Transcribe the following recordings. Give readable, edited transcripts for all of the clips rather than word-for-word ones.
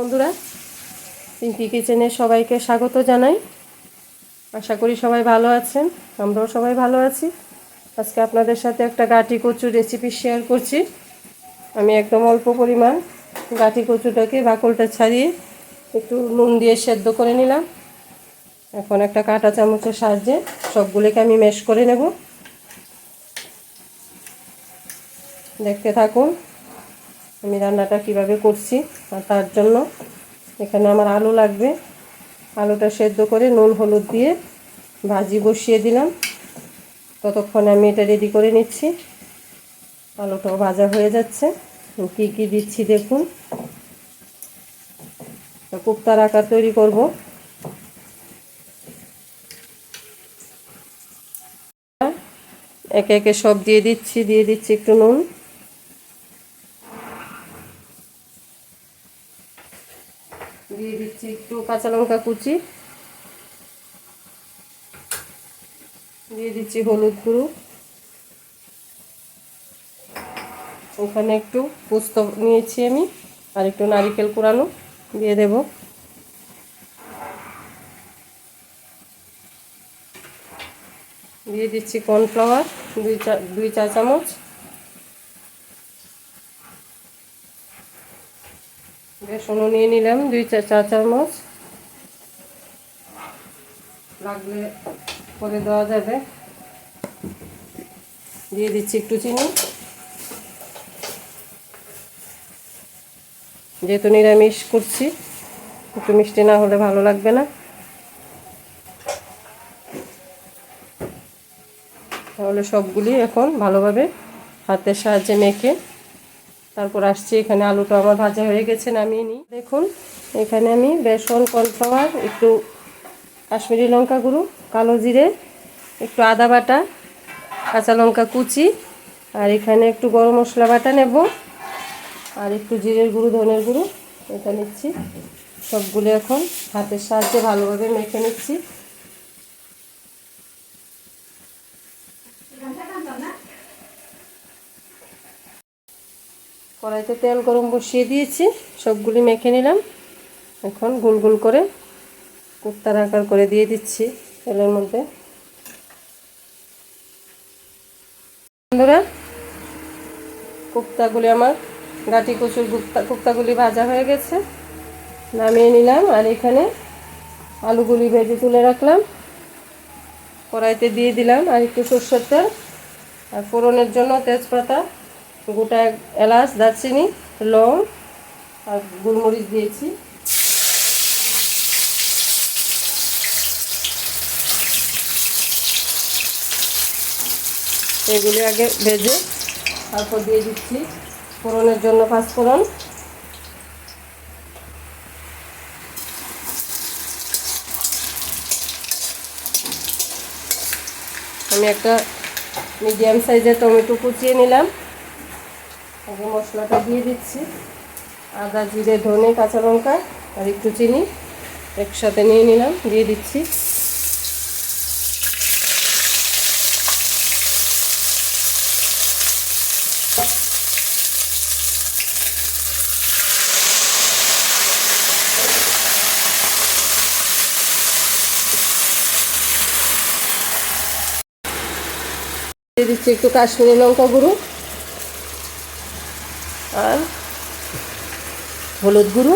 বন্ধুরা, পিঙ্কি কিচেনে সবাইকে স্বাগত জানাই। আশা করি সবাই ভালো আছেন, আমরাও সবাই ভালো আছি। আজকে আপনাদের সাথে একটা গাঁটি কচুর রেসিপি শেয়ার করছি। আমি একদম অল্প পরিমাণ গাঁটি কচুটাকে বাকলটা ছাড়িয়ে একটু নুন দিয়ে সেদ্ধ করে নিলাম। এখন একটা কাঁটা চামচের সাহায্যে সবগুলোকে আমি ম্যাশ করে নেব। দেখতে থাকুন আমি রান্নাটা কিভাবে করছি। আর তার জন্য এখানে আমার আলু লাগবে। আলুটা সেদ্ধ করে নুন হলুদ দিয়ে ভাজি বসিয়ে দিলাম। ততক্ষণে আমি এটা রেডি করে নিচ্ছি। আলুটাও ভাজা হয়ে যাচ্ছে। কি কি দিচ্ছি দেখুন। কোপ্তার আকার তৈরি করব। একে একে সব দিয়ে দিচ্ছি একটু নুন, দিয়ে দিচ্ছি একটু কাঁচা লঙ্কা কুচি, দিয়ে দিচ্ছি হলুদ গুঁড়ো, ওখানে একটু পোস্ত নিয়েছি আমি, আর একটু নারকেল কোরানো দিয়ে দেব। দিয়ে দিচ্ছি কর্নফ্লাওয়ার দুই চা চামচ, বেসনও নিয়ে নিলাম 2 চা চামচ, লাগলে করে দেওয়া যাবে। দিয়ে দিচ্ছি একটু চিনি, যেহেতু নিরামিষ করছি একটু মিষ্টি না হলে ভালো লাগবে না। তাহলে সবগুলি এখন ভালোভাবে হাতের সাহায্যে মেখে তারপর আসছি। এখানে আলুটা আমার ভাজা হয়ে গেছে, নামিয়ে নিই। দেখুন এখানে আমি বেসন, কর্নফ্লাওয়ার, একটু কাশ্মীরি লঙ্কা গুঁড়ো, কালো জিরে, একটু আদা বাটা, কাঁচা লঙ্কা কুচি, আর এখানে একটু গরম মশলা বাটা নেব, আর একটু জিরের গুঁড়ো, ধনের গুঁড়ো এটা নিচ্ছি। সবগুলো এখন হাতের সাহায্যে ভালোভাবে মেখে নিচ্ছি। কড়াইতে তেল গরম বসিয়ে দিয়েছি, সবগুলি মেখে নিলাম। এখন গোল গোল করে কোপ্তার আকার করে দিয়ে দিচ্ছি তেলের মধ্যে। বন্ধুরা, কোপ্তাগুলি আমার গাঁটি কচুর কোপ্তাগুলি ভাজা হয়ে গেছে, নামিয়ে নিলাম। আর এখানে আলুগুলি ভেজে তুলে রাখলাম, কড়াইতে দিয়ে দিলাম আর একটু সরষের তেল, আর ফোড়নের জন্য তেজপাতা, গোটা এলাচ, দারচিনি, লং আর গোলমরিচ দিয়েছি। এগুলি আগে ভেজে তারপর দিয়ে দিচ্ছি ফোড়নের জন্য পাঁচফোড়ন, আমি একটা মিডিয়াম সাইজের টমেটো কুচিয়ে নিলাম। আগে মশলাটা দিয়ে দিচ্ছি, আদা, জিরে, ধনে, কাঁচা লঙ্কা আর একটু চিনি একসাথে নিয়ে নিলাম, দিয়ে দিচ্ছি। দিয়ে দিচ্ছি একটু কাশ্মীরি লঙ্কা গুঁড়ো আর হলুদ গুঁড়ো,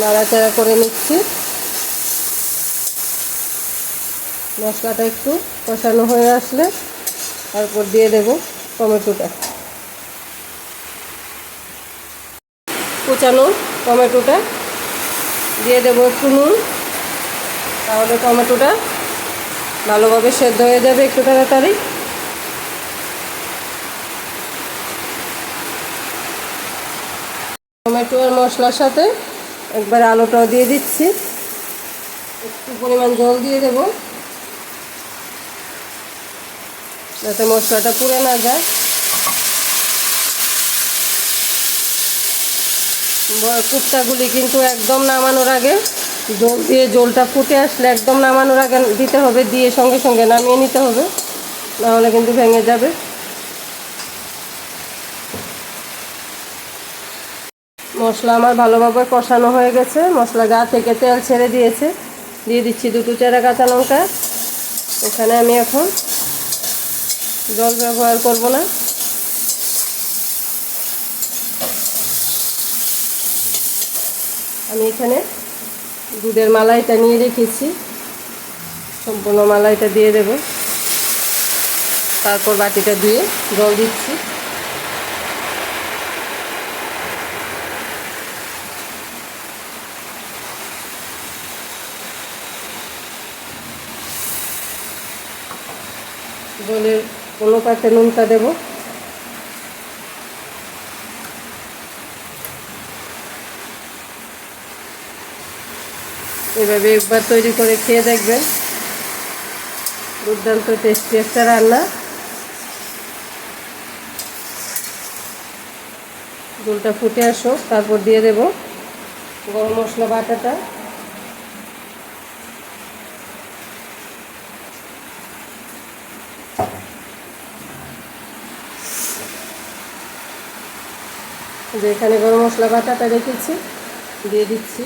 নাড়াচাড়া করে নিচ্ছি। মশলাটা একটু কষানো হয়ে আসলে তারপর দিয়ে দেব টমেটোটা, কুচানো টমেটোটা দিয়ে দেবো একটু নুন, তাহলে টমেটোটা ভালোভাবে সেদ্ধ হয়ে যাবে একটু তাড়াতাড়ি। টমেটো আর মশলার সাথে একবার আলুটাও দিয়ে দিচ্ছি, একটু পরিমাণ জল দিয়ে দেব যাতে মশলাটা পুড়ে না যায়। কোপ্তাগুলি কিন্তু একদম নামানোর আগে জল দিয়ে, জলটা ফুটে আসলে একদম নামানোর আগে দিতে হবে, দিয়ে সঙ্গে সঙ্গে নামিয়ে নিতে হবে, নাহলে কিন্তু ভেঙে যাবে। মশলা আমার ভালোভাবে কষানো হয়ে গেছে, মশলা গা থেকে তেল ছেড়ে দিয়েছে। দিয়ে দিচ্ছি 2 চেরা কাঁচা লঙ্কা। এখানে আমি এখন জল ব্যবহার করব না। আমি এখানে দুধের মালাইটা নিয়ে রেখেছি, সম্পূর্ণ মালাইটা দিয়ে দেব। তারপর বাটিটা ধুয়ে জল দিচ্ছি। জলের অনুপাতে নুনটা দেব। এভাবে একবার তৈরি করে খেয়ে দেখবেন, দুর্দান্ত টেস্টি একটা রান্না। ঝোলটা ফুটে আসুক, তারপর দিয়ে দেব গরম মশলা বাটাটা। যে এখানে গরম মশলা বাটাটা রেখেছি দিয়ে দিচ্ছি।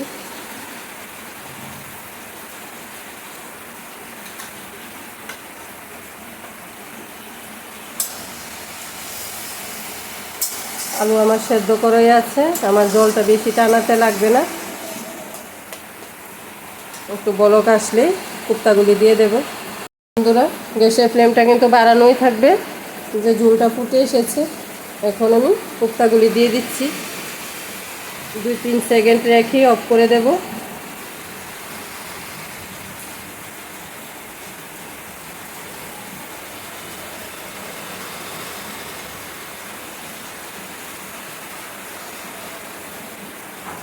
আলু আমার সেদ্ধ করাই আছে, আমার জলটা বেশি টানাতে লাগবে না। একটু বলক আসলেই কোপ্তাগুলি দিয়ে দেব। বন্ধুরা, গ্যাসের ফ্লেমটা কিন্তু বাড়ানোই থাকবে। যে ঝোলটা ফুটে এসেছে, এখন আমি কোপ্তাগুলি দিয়ে দিচ্ছি। 2-3 সেকেন্ড রেখে অফ করে দেব।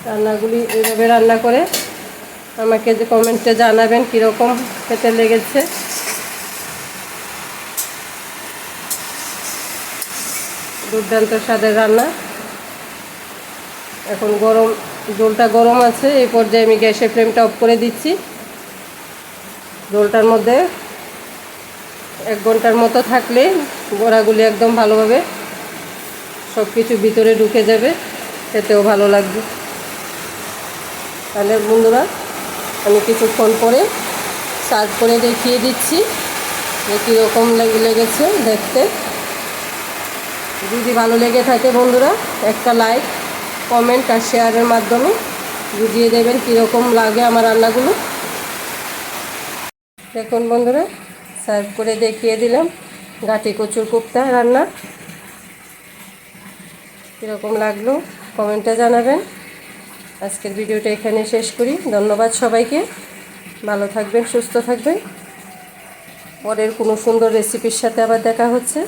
রান্নাগুলি এইভাবে রান্না করে আমাকে যে কমেন্টে জানাবেন কীরকম খেতে লেগেছে। দুর্দান্ত স্বাদের রান্না। এখন ঝোলটা গরম আছে, এই পর্যায়ে আমি গ্যাসের ফ্লেমটা অফ করে দিচ্ছি। ঝোলটার মধ্যে 1 ঘন্টার মতো থাকলে বড়াগুলি একদম ভালোভাবে সব কিছু ভিতরে ঢুকে যাবে, খেতেও ভালো লাগবে। তাহলে বন্ধুরা, আমি কিছুক্ষণ পরে সার্ভ করে দেখিয়ে দিচ্ছি যে কীরকম লেগেছে দেখতে। যদি ভালো লেগে থাকে বন্ধুরা, একটা লাইক, কমেন্ট আর শেয়ারের মাধ্যমে বুঝিয়ে দেবেন কীরকম লাগে আমার রান্নাগুলো। দেখুন বন্ধুরা, সার্ভ করে দেখিয়ে দিলাম গাটি কচুর কোপ্তা রান্না। কীরকম লাগলো কমেন্টে জানাবেন। আজকের ভিডিওটা এখানে শেষ করি। ধন্যবাদ সবাইকে। ভালো থাকবেন, সুস্থ থাকবেন। পরের কোনো সুন্দর রেসিপির সাথে আবার দেখা হচ্ছে।